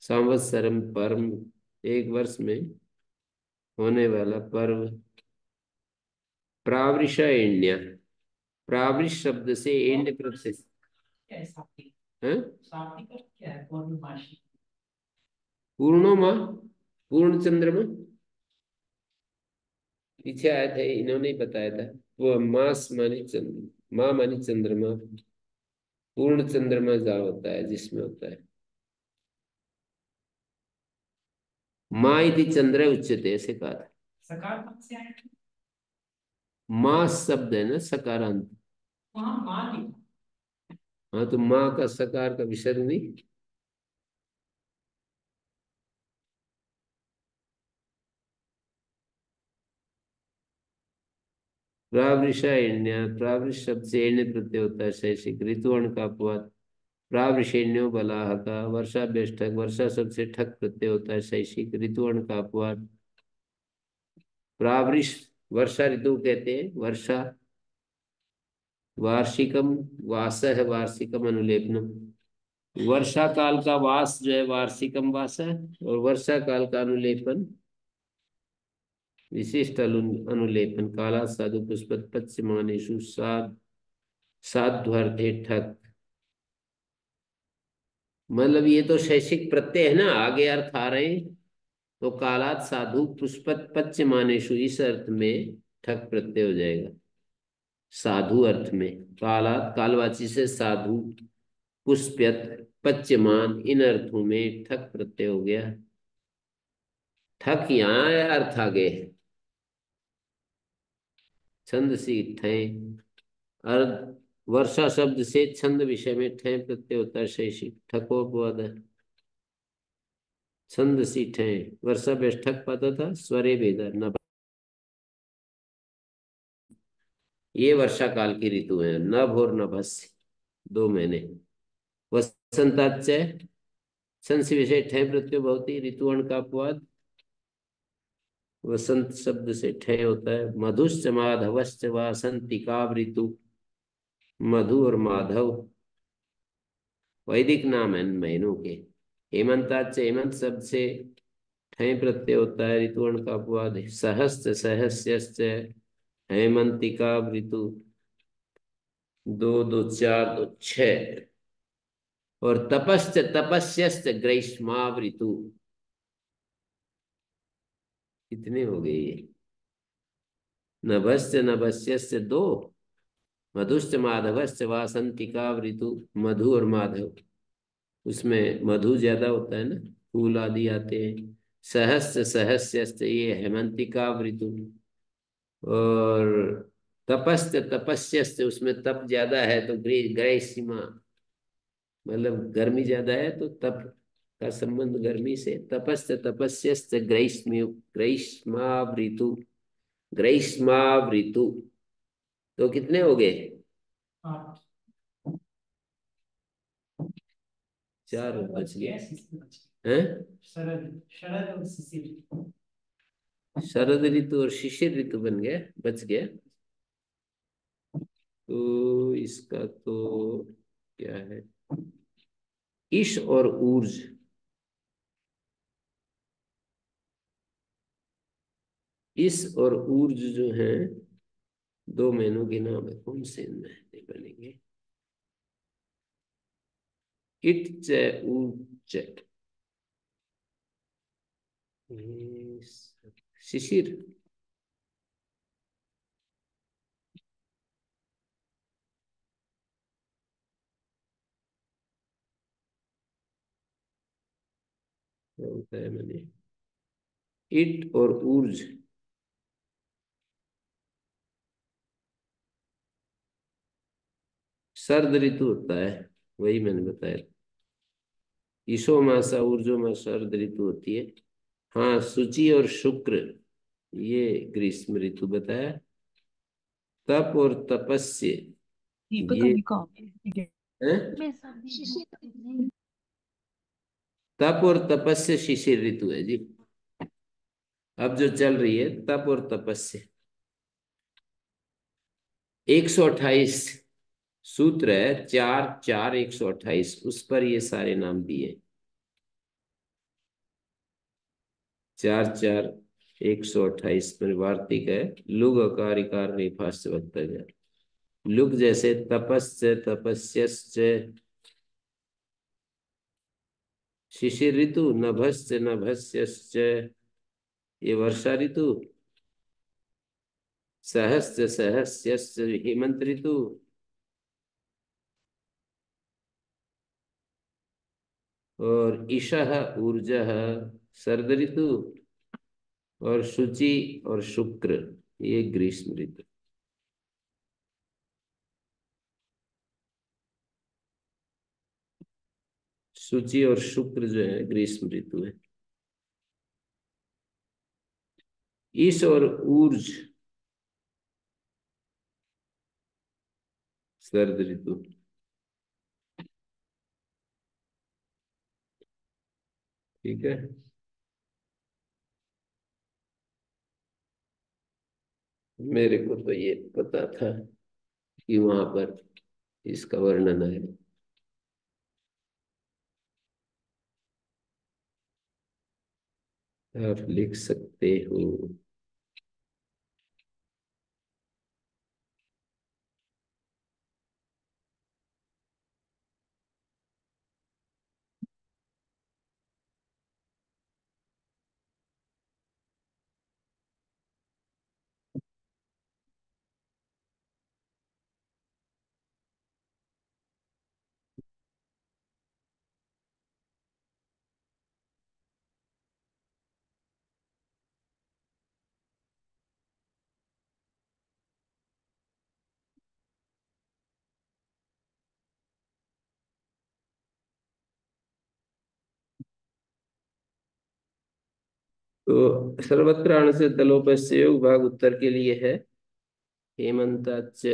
संवत्सरम पर्व एक वर्ष में होने वाला पर्व। प्रावृषण्य प्रावृष शब्द से एण्य प्रत्यय क्या है सात्विक? है। सात्विक का क्या है? पौर्णमासी। पूर्णोमा पूर्ण चंद्रमा पीछे आए थे, इन्होंने ही बताया था। वो मास मानी चंद्र, माँ मानी चंद्रमा, पूर्ण चंद्रमा जा होता है जिसमें होता है। माँ इति चंद्र उच्यते ऐसे कहा था। सकार कहाँ से आया? मास शब्द है ना सकारांत। वहाँ माँ लिखा। हाँ तो माँ का सकार का विसर्ग नहीं। प्रावृषाण्य प्रावृष शब्द से एण्य प्रत्यय होता है शैशिक। ऋतुअण का अपवाद प्रावृषेण्यो बलाह का। वर्षा बेष्ठक वर्षा शब्द से ठक प्रत्यय होता है शैशिक। ऋतुअण का अपवाद प्रावृष वर्षा ऋतु कहते हैं। वर्षा वार्षिकम वास है, वार्षिकम अनुलेपनम। वर्षा काल का वास जो है वार्षिकम वास है, और वर्षा काल का अनुलेपन विशिष्ट अनुलेपन। काला साधु पुष्पत पश्चिमानेषु साध साध्वर्थे ठक। मतलब ये तो शैक्षिक प्रत्यय है ना, आगे अर्थ आ रहे हैं। तो कालात साधु पुष्पत पश्चिमानेषु इस अर्थ में ठक प्रत्यय हो जाएगा। साधु अर्थ में कालात कालवाची से साधु, पुष्प्यत पच्यमान, इन अर्थों में ठक प्रत्यय हो गया। ठक यहाँ है, अर्थ आगे है। छंद सी ठय अर्थ। वर्षा शब्द से छंद विषय में ठय प्रत्यय होता है शैशिक। ठकोपवाद है। छंद सी ठय वर्षा में ठक पाता था स्वरे भेदा न। ये वर्षा काल की ऋतु है। नभ और नभस्य 2 महीने। वसंताच्चय छंद से विषय ठय प्रत्यय भवती। ऋतुअण का अपवाद वसंत शब्द से ठय होता है। मधुश्च माधवश्च वासंतिका ऋतु। मधु और माधव वैदिक नाम है इन महीनों के। हेमंताच हेमंत शब्द से ठय प्रत्यय होता है। ऋतुवर्ण का अपवाद है। सहस्त्र सहस्यश्च हेमंतिका ऋतु। 2 2 4 2 6। और तपश्च तपस्यश्च ग्रीष्मा ऋतु। कितने हो गए ये? नभश्च नभस्यश्च 2। मधुश्च माधवश्च वासंतिका ऋतु। मधु और माधव, उसमें मधु ज्यादा होता है ना, फूल आदि आते हैं। सहस्य सहस्यस्त ये हेमंतिका ऋतु। और तपस्त तपस्यस्त उसमें तप ज्यादा है तो ग्रीष्मा, मतलब गर्मी ज्यादा है तो तप का संबंध गर्मी से। तपस्त तपस्यस्त ग्रीष्म ग्रीष्मा ऋतु। ग्रीष्मा ऋतु। तो कितने हो गए? हाँ। 4 बच गए शिशिर बच हैं। गया। शरद शरद और शिशिर। शरद ऋतु और शिशिर ऋतु बन गया, बच गया। तो इसका तो क्या है? ईश और ऊर्ज। इस और ऊर्ज जो है दो महीनों के नाम है, कौन से महीने बनेंगे? इट च ऊर्ज, शिशिर, क्या होता है मैंने? इट और ऊर्ज, शरद ऋतु होता है, वही मैंने बताया। ईशो मासा ऊर्जो मास शरद ऋतु होती है। हाँ, शुचि और शुक्र ये ग्रीष्म ऋतु बताया। तप और तपस्य दीपक ये अभी कहाँ है? है। तप और तपस्य शिशिर ऋतु है जी, अब जो चल रही है तप और तपस्य। 128 सूत्र है, 4 4 128, उस पर ये सारे नाम दिए। 4 4 128 में वार्तिक है। लुग अकार इकार रेफास्य वक्तव्य। लुग जैसे तपस्य तपस्यश्च, शिशिर ऋतु, नभस्य नभस्यश्च ये वर्षा ऋतु, सहस्य सहस्यश्च हेमंत ऋतु, और ईशः ऊर्जः शरद ऋतु, और शुचि और शुक्र ये ग्रीष्म ऋतु। शुचि और शुक्र जो है ग्रीष्म ऋतु है। ईश और ऊर्ज शरद ऋतु। ठीक है, मेरे को तो ये पता था कि वहां पर इसका वर्णन है। आप लिख सकते हो। तो सर्वत्र से तलोपस्य योग भाग उत्तर के लिए है। हेमंताच,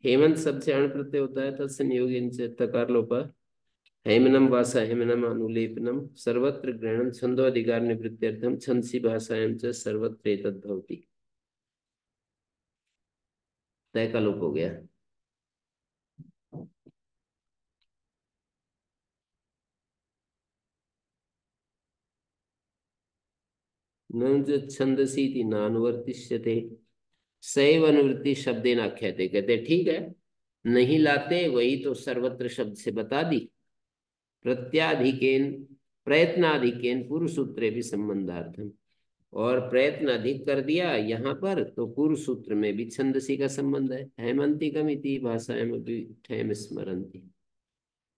हेमंत शब्द से अण प्रत्यय होता है, तत्संयोग से तकार लोप। हेमनम वासा हेमनम अनुलेपनम सर्वत्र ग्रहणम छंदो अधिकार निवृत्त्यर्थम छंसी भाषायां च सर्वत्र एतद् भवति। तय का लोप हो गया। न जो छंदसी थी नानुवर्तिष्यते, सैव अनुवृत्ति शब्देन आख्याते, कहते ठीक है, नहीं लाते वही तो सर्वत्र शब्द से बता दी। प्रत्याधिकेन प्रयत्नाधिकेन पूर्व सूत्रे भी संबंधार्थम, और प्रयत्न अधिक कर दिया यहाँ पर तो पूर्व सूत्र में भी छंदसी का संबंध है। हेमंतिकम इति भाषायाम ठेम स्मरन्ति,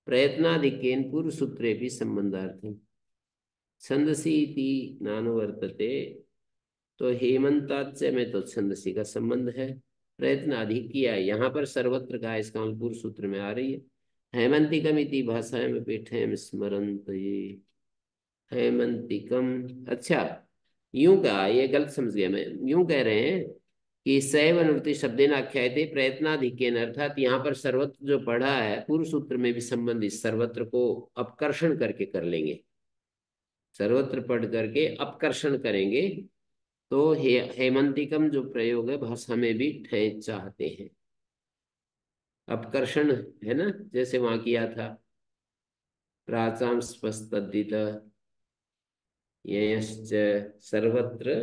प्रयत्नाधिकेन पूर्व सूत्रे भी संबंधार्थम छंदसी इति नानुवर्तते। तो हेमंताच्य में तो छंदसी का संबंध है, प्रयत्न अधिक किया है, यहाँ पर सर्वत्र का इसका पूर्व सूत्र में आ रही है। हेमंतिकम इति भाषायाम पीठेम स्मरंत, ये हेमंतिकम। अच्छा, यूं कहा, ये गलत समझ गया मैं। यूं कह रहे हैं कि सैव अनुवृत्ति शब्देन आख्यायते प्रयत्नाधिकेन, अर्थात यहाँ पर सर्वत्र जो पढ़ा है पूर्व सूत्र में भी संबंधित सर्वत्र को अपकर्षण करके कर लेंगे। सर्वत्र पढ़ करके अपकर्षण करेंगे तो हेमंतिकम जो प्रयोग है भाषा में भी ठह चाहते हैं। अपकर्षण है ना, जैसे वहां किया था प्राचाम स्पस्तद्धित, यश्च सर्वत्र,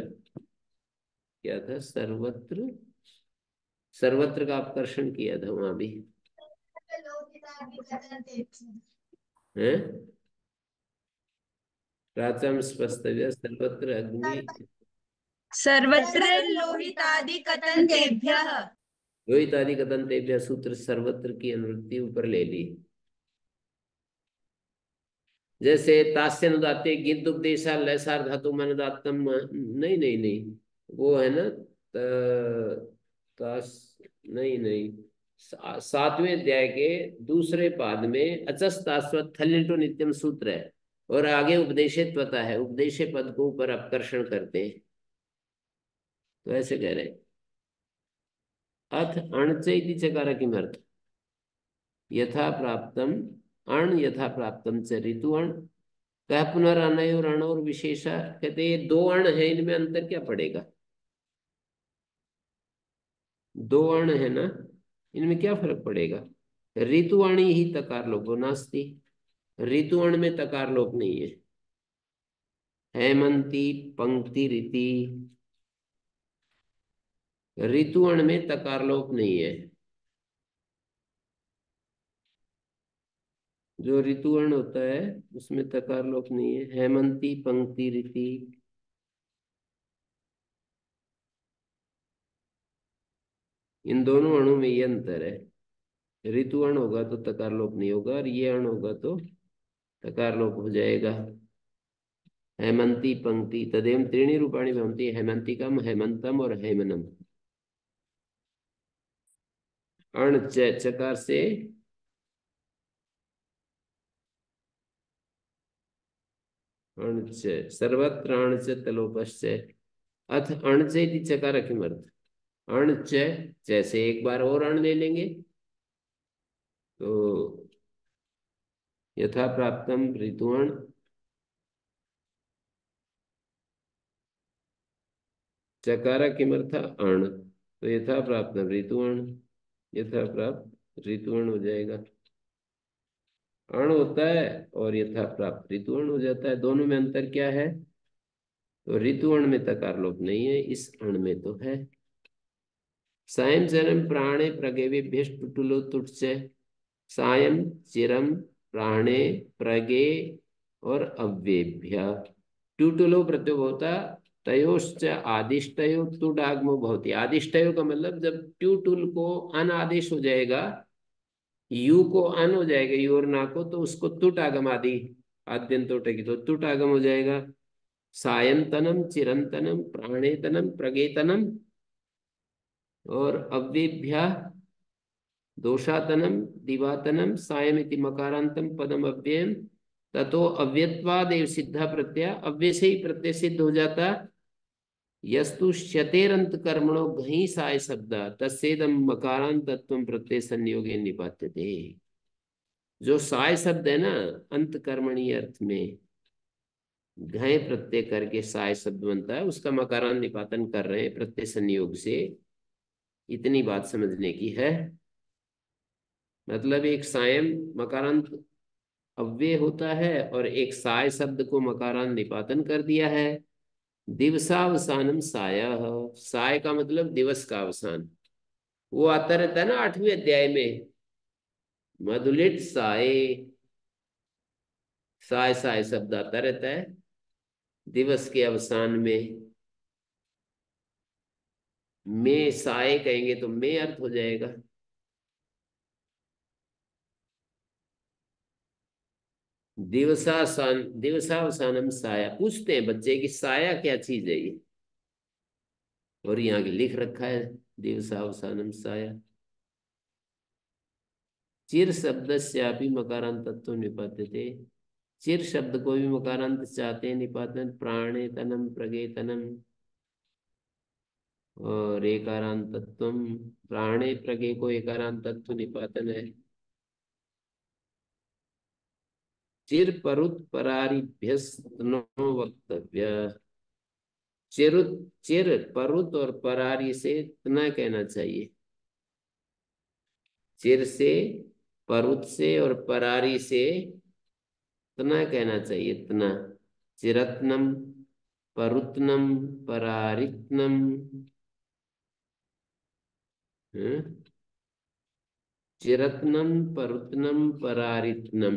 क्या था सर्वत्र, सर्वत्र का अपकर्षण किया था वहां भी है। प्राचम स्पष्टव्य सर्वत्र अग्नि, सर्वत्र लोहितादि कथन्तेभ्यः। रोहित आदि कदंतेभ्य सूत्र सर्वत्र की अनुवृत्ति ऊपर ले ली। जैसे तास्यनुदाते गिद्ध उपदेशा लयसार धातु मनदातम, नहीं नहीं नहीं, वो है ना तास, नहीं नहीं, सातवें अध्याय के दूसरे पाद में अचस्तास्वत थलिंटो नित्यम सूत्र है, और आगे उपदेशत्वता है, उपदेश पद को ऊपर अपकर्षण करते हैं, तो ऐसे कह रहे हैं। अथ अणच इति चकार किमर्थ, यथा प्राप्तम अण यथा प्राप्तम च ऋतु अण, कह पुनरअनय और अण और विशेषा, कहते ये दो अण है, इनमें अंतर क्या पड़ेगा, दो अण है ना, इनमें क्या फर्क पड़ेगा। ऋतु अणी ही तकार लोपो नास्ति, ऋतु अण में तकार लोप नहीं है। हेमंती पंक्ति रीति, ऋतु अण में तकार लोप नहीं है। जो ऋतु अण होता है उसमें तकार लोप नहीं है। हेमंती पंक्ति रीति, इन दोनों अणु में ये अंतर है। ऋतु अण होगा तो तकार लोप नहीं होगा, और ये अण होगा तो तकार लोप हो जाएगा। हेमंती पंक्ति तदेव त्रीणि रूपाणी भवन्ति, हेमंतिकम हेमंतम और हेमनम। अण चकार से अणच सर्वत्र अणच तलोपश्च, अथ अणच इति चकार किमर्थ, अणच, जैसे एक बार और अण ले लेंगे तो यथा प्राप्तम ऋतुअण, चकार किमर्थ अण, तो यथा प्राप्तम ऋतुअण, यथा प्राप्त ऋतुअण हो जाएगा। अण होता है और यथा प्राप्त ऋतुअण हो जाता है, दोनों में अंतर क्या है, तो ऋतुअण में तकार लोप नहीं है, इस अण में तो है। सायं चरम प्राणे प्रगेभ्यष्टुटुलो तुट्से, सायं चिरम प्राणे प्रगे और अव्येभ्य, टुटुलो प्रत्यो होता, तयोश्च आदिष्टयो तुडागमो भवति। आदिष्टयो का मतलब जब ट्यूटुल को अन आदेश हो जाएगा, यू को अन हो जाएगा, यू और ना को, तो उसको तुट आगम आदि आद्यंत उठेगी तो तुट आगम हो जाएगा। सायंतनम चिरंतनम प्राणेतनम प्रगेतनम और अव्येभ्य दोषातनम दिवातनम सायमिति मकारांतम पदम अव्ययम, ततो अव्यत्वादेव सिद्धा प्रत्यय, अव्यय से ही प्रत्यय सिद्ध हो जाता। यस्तु शतेरंत कर्मणो घई साय शब्द तस्सेदम मकारांत तत्व प्रत्यय संयोगे निपात्यते। जो साय शब्द है ना, अंत कर्मणीय अर्थ में घय प्रत्यय करके साय शब्द बनता है, उसका मकारांत निपातन कर रहे हैं प्रत्यय संयोग से, इतनी बात समझने की है। मतलब एक सायम मकारांत अव्यय होता है और एक साय शब्द को मकारांत निपातन कर दिया है। दिवसावसानम साय, साय का मतलब दिवस का अवसान, वो आता रहता है ना 8वें अध्याय में, मधुलिट साय, साय साय शब्द आता रहता है दिवस के अवसान में। में साय कहेंगे तो में अर्थ हो जाएगा। दिवसासान दिवसावसानम साया, पूछते हैं बच्चे की साया क्या चीज है ये, और यहाँ की लिख रखा है दिवसावसानम साया। चिर शब्द से आप ही मकारांतत्व निपात्यते, चिर शब्द को भी मकारांत चाहते हैं निपातन, प्राणेतनम प्रगेतनम और एकारांतत्व, प्राणे प्रगे को एकारांतत्व निपातन है। चिर परुत परारिभ्यस्तनो वक्तव्य, चिरुत, चिर परुत और परारी से तना कहना चाहिए, चिर से, परुत से और परारी से तना कहना चाहिए, तना। चिरत्नम, परुत्नम, परारित्नम, चिरत्नम, परुत्नम, परारित्नम।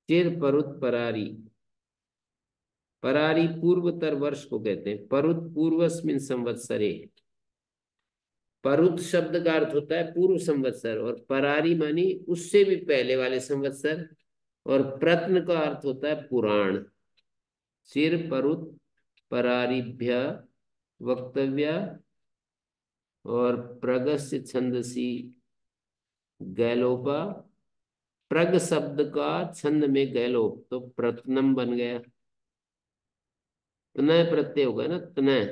चिर, परुत, परारी। परारी पूर्वतर वर्ष को कहते हैं। परुत पूर्वस्मिन संवत्सरे। परुत शब्द का अर्थ होता है पूर्व संवत्सर, और परारी मानी उससे भी पहले वाले संवत्सर, और प्रत्न का अर्थ होता है पुराण। चिर, परुत, परारिभ्य वक्तव्य, और प्रगस्य छंदसी गैलोपा। प्रग शब्द का छंद में गैलोप, तो प्रत्नम बन गया। तनय प्रत्यय होगा ना, तनय।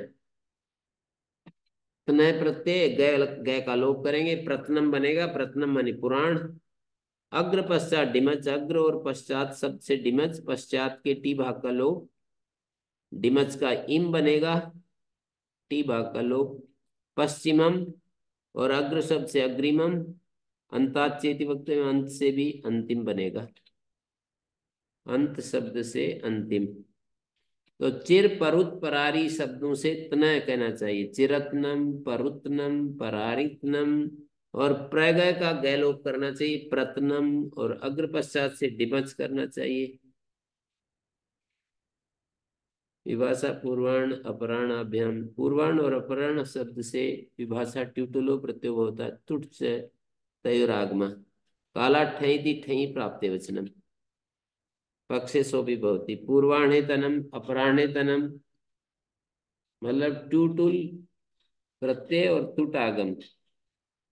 तनय प्रत्यय गै, गै का लोप करेंगे, प्रत्नम बनेगा। प्रत्नम मानी पुराण। अग्र पश्चात डिमच, अग्र और पश्चात शब्द से डिमच, पश्चात के टी भाग का लोप, डिमच का इम बनेगा, टी भाग का लोप। पश्चिमम, और अग्र शब्द से अग्रिमम, अंतात चेति वक्त में अंत से भी अंतिम बनेगा, अंत शब्द से अंतिम। तो चिर, परुत, परारी शब्दों से तनय कहना चाहिए। चिरत्नम, परुत्नम, परारित्नम, और प्रगय का गैलोप करना चाहिए, प्रत्नम, और अग्र पश्चात से डिमच करना चाहिए। विभाषा पूर्वाण अपराणाभ्याम। पूर्वाण और अपराण शब्द से विभाषा ट्यूटुलो प्रत्यय होता है। तुट से तयोरागमा। काला ठई दी ठई प्राप्ते वचनम। पक्षे सो भी भवती। पूर्वाणे तनम, अपराह्णे तनम, मतलब ट्यूटुल प्रत्यय और तुट आगम।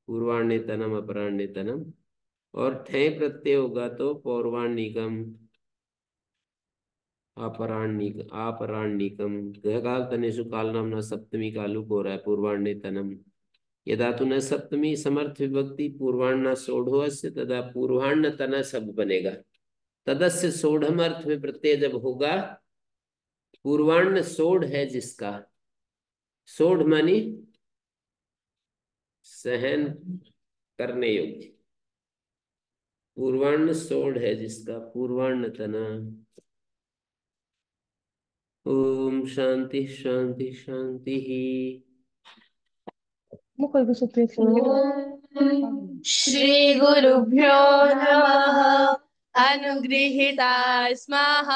पूर्वाण्य तनम, अपराह्ण्य तनम, और ठय प्रत्यय होगा तो पौर्वाणिकम, अपराह्निक, अपराह्निकम। गहकाल तनेषु काल नामना सप्तमी कालु हो रहा है पूर्वाण्य तनम। यदा तु न सप्तमी समर्थ विभक्ति पूर्वाण्य सोढ़ोस्य तदा पूर्वाण्य तना शब्द बनेगा। तदस्य सोढ़म अर्थ में प्रत्यय जब होगा, पूर्वाण्य सोढ़ है जिसका, सोढ़ मानी सहन करने योग्य, पूर्वाण्य सोढ़ है जिसका, पूर्वाण्य तना। ओम शांति शांति शांति। श्री गुरुभ्यो नमः। अनुगृहीता स्मः।